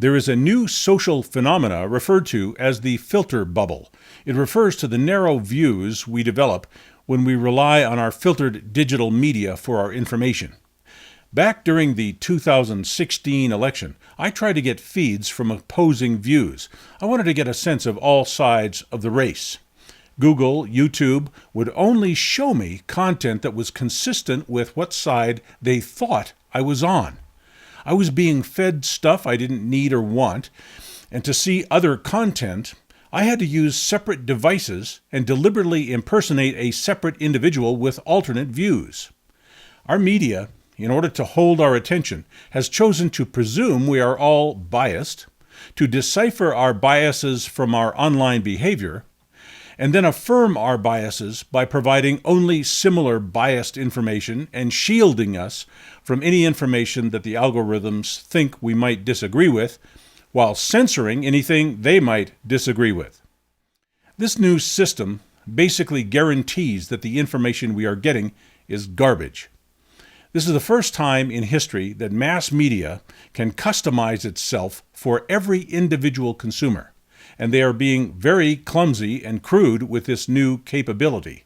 There is a new social phenomena referred to as the filter bubble. It refers to the narrow views we develop when we rely on our filtered digital media for our information. Back during the 2016 election, I tried to get feeds from opposing views. I wanted to get a sense of all sides of the race. Google, YouTube would only show me content that was consistent with what side they thought I was on. I was being fed stuff I didn't need or want, and to see other content, I had to use separate devices and deliberately impersonate a separate individual with alternate views. Our media, in order to hold our attention, has chosen to presume we are all biased, to decipher our biases from our online behavior, and then affirm our biases by providing only similar biased information and shielding us from any information that the algorithms think we might disagree with, while censoring anything they might disagree with. This new system basically guarantees that the information we are getting is garbage. This is the first time in history that mass media can customize itself for every individual consumer, and they are being very clumsy and crude with this new capability.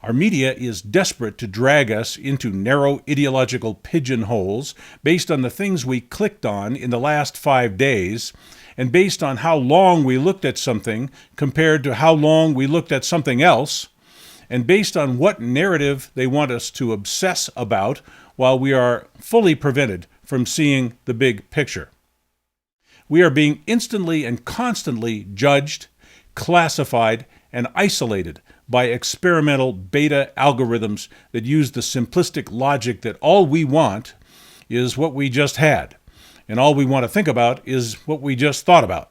Our media is desperate to drag us into narrow ideological pigeonholes based on the things we clicked on in the last 5 days, and based on how long we looked at something compared to how long we looked at something else, and based on what narrative they want us to obsess about while we are fully prevented from seeing the big picture. We are being instantly and constantly judged, classified, and isolated by experimental beta algorithms that use the simplistic logic that all we want is what we just had, and all we want to think about is what we just thought about.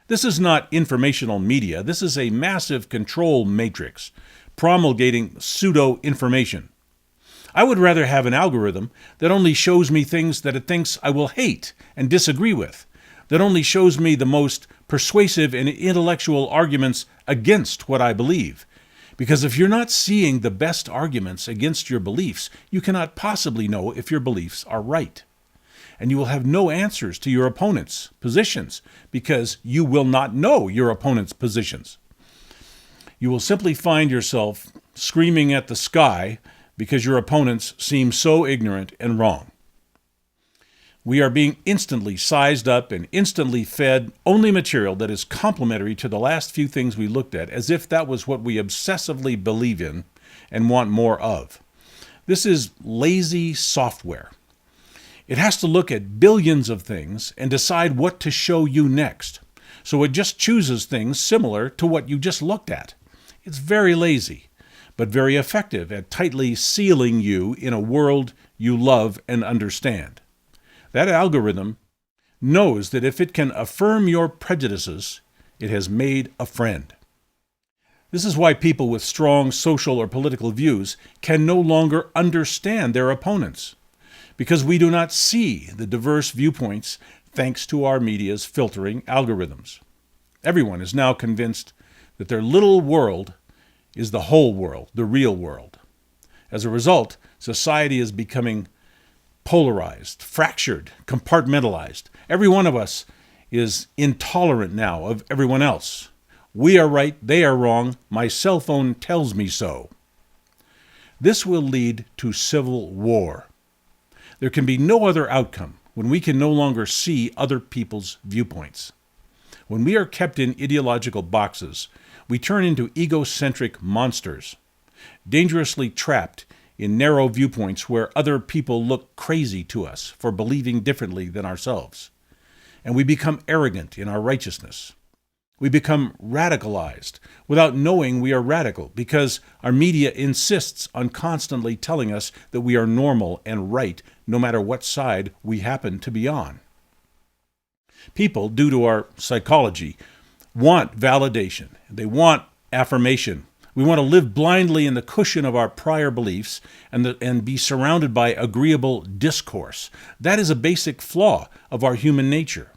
This is not informational media. This is a massive control matrix promulgating pseudo-information. I would rather have an algorithm that only shows me things that it thinks I will hate and disagree with, that only shows me the most persuasive and intellectual arguments against what I believe. Because if you're not seeing the best arguments against your beliefs, you cannot possibly know if your beliefs are right. And you will have no answers to your opponent's positions because you will not know your opponent's positions. You will simply find yourself screaming at the sky because your opponents seem so ignorant and wrong. We are being instantly sized up and instantly fed only material that is complementary to the last few things we looked at, as if that was what we obsessively believe in and want more of. This is lazy software. It has to look at billions of things and decide what to show you next. So it just chooses things similar to what you just looked at. It's very lazy, but very effective at tightly sealing you in a world you love and understand. That algorithm knows that if it can affirm your prejudices, it has made a friend. This is why people with strong social or political views can no longer understand their opponents, because we do not see the diverse viewpoints thanks to our media's filtering algorithms. Everyone is now convinced that their little world is the whole world, the real world. As a result, society is becoming polarized, fractured, compartmentalized. Every one of us is intolerant now of everyone else. We are right, they are wrong, my cell phone tells me so. This will lead to civil war. There can be no other outcome when we can no longer see other people's viewpoints. When we are kept in ideological boxes, we turn into egocentric monsters, dangerously trapped in narrow viewpoints where other people look crazy to us for believing differently than ourselves. And we become arrogant in our righteousness. We become radicalized without knowing we are radical because our media insists on constantly telling us that we are normal and right no matter what side we happen to be on. People, due to our psychology, want validation. They want affirmation. We want to live blindly in the cushion of our prior beliefs and be surrounded by agreeable discourse. That is a basic flaw of our human nature.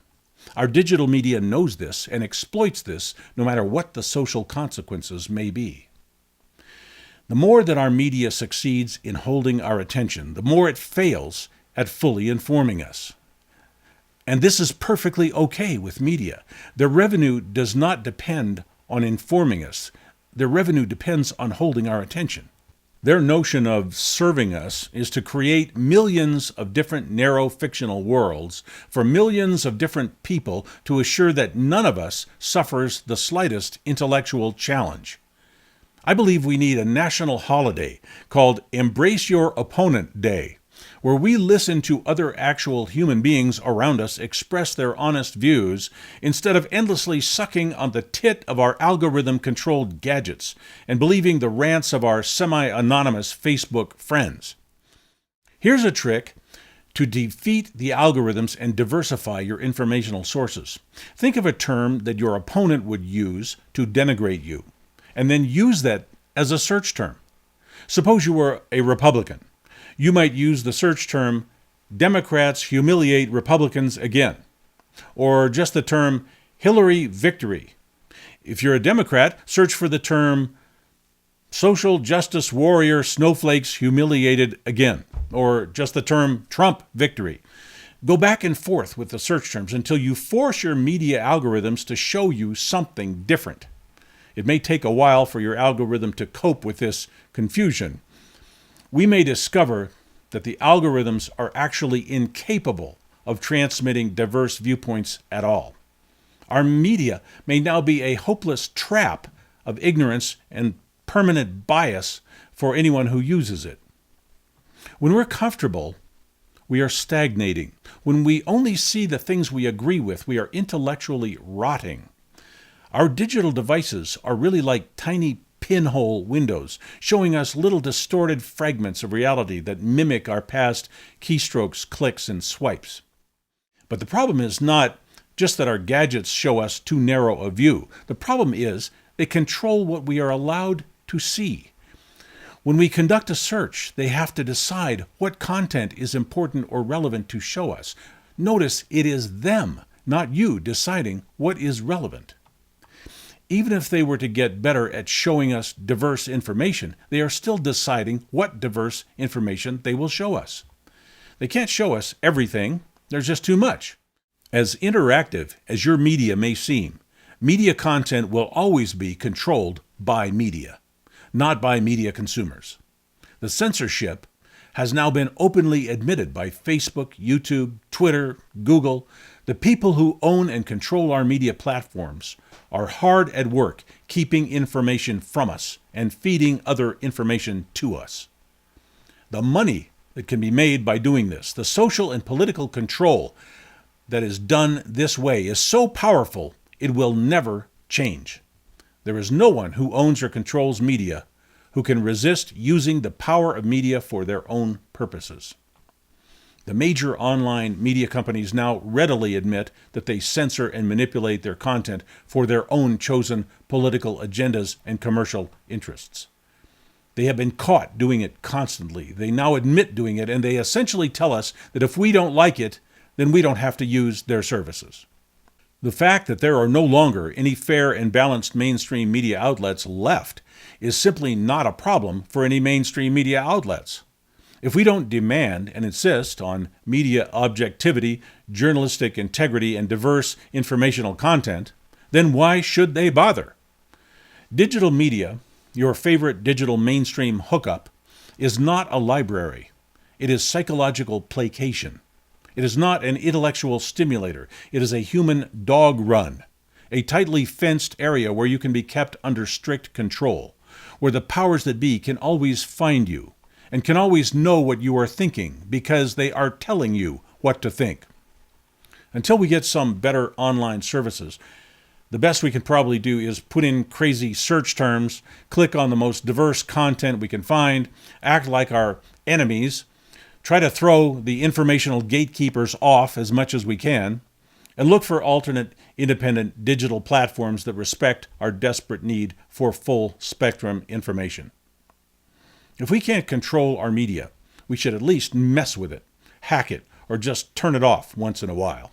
Our digital media knows this and exploits this no matter what the social consequences may be. The more that our media succeeds in holding our attention, the more it fails at fully informing us. And this is perfectly okay with media. Their revenue does not depend on informing us. Their revenue depends on holding our attention. Their notion of serving us is to create millions of different narrow fictional worlds for millions of different people to assure that none of us suffers the slightest intellectual challenge. I believe we need a national holiday called Embrace Your Opponent Day, where we listen to other actual human beings around us express their honest views instead of endlessly sucking on the tit of our algorithm-controlled gadgets and believing the rants of our semi-anonymous Facebook friends. Here's a trick to defeat the algorithms and diversify your informational sources. Think of a term that your opponent would use to denigrate you, and then use that as a search term. Suppose you were a Republican. You might use the search term, Democrats humiliate Republicans again, or just the term, Hillary victory. If you're a Democrat, search for the term, social justice warrior snowflakes humiliated again, or just the term, Trump victory. Go back and forth with the search terms until you force your media algorithms to show you something different. It may take a while for your algorithm to cope with this confusion. We may discover that the algorithms are actually incapable of transmitting diverse viewpoints at all. Our media may now be a hopeless trap of ignorance and permanent bias for anyone who uses it. When we're comfortable, we are stagnating. When we only see the things we agree with, we are intellectually rotting. Our digital devices are really like tiny pinhole windows, showing us little distorted fragments of reality that mimic our past keystrokes, clicks, and swipes. But the problem is not just that our gadgets show us too narrow a view. The problem is they control what we are allowed to see. When we conduct a search, they have to decide what content is important or relevant to show us. Notice it is them, not you, deciding what is relevant. Even if they were to get better at showing us diverse information, they are still deciding what diverse information they will show us. They can't show us everything. There's just too much. As interactive as your media may seem, media content will always be controlled by media, not by media consumers. The censorship has now been openly admitted by Facebook, YouTube, Twitter, Google. The people who own and control our media platforms are hard at work keeping information from us and feeding other information to us. The money that can be made by doing this, the social and political control that is done this way is so powerful it will never change. There is no one who owns or controls media who can resist using the power of media for their own purposes. The major online media companies now readily admit that they censor and manipulate their content for their own chosen political agendas and commercial interests. They have been caught doing it constantly. They now admit doing it, and they essentially tell us that if we don't like it, then we don't have to use their services. The fact that there are no longer any fair and balanced mainstream media outlets left is simply not a problem for any mainstream media outlets. If we don't demand and insist on media objectivity, journalistic integrity, and diverse informational content, then why should they bother? Digital media, your favorite digital mainstream hookup, is not a library. It is psychological placation. It is not an intellectual stimulator. It is a human dog run, a tightly fenced area where you can be kept under strict control, where the powers that be can always find you and can always know what you are thinking because they are telling you what to think. Until we get some better online services, the best we can probably do is put in crazy search terms, click on the most diverse content we can find, act like our enemies, try to throw the informational gatekeepers off as much as we can, and look for alternate independent digital platforms that respect our desperate need for full spectrum information. If we can't control our media, we should at least mess with it, hack it, or just turn it off once in a while.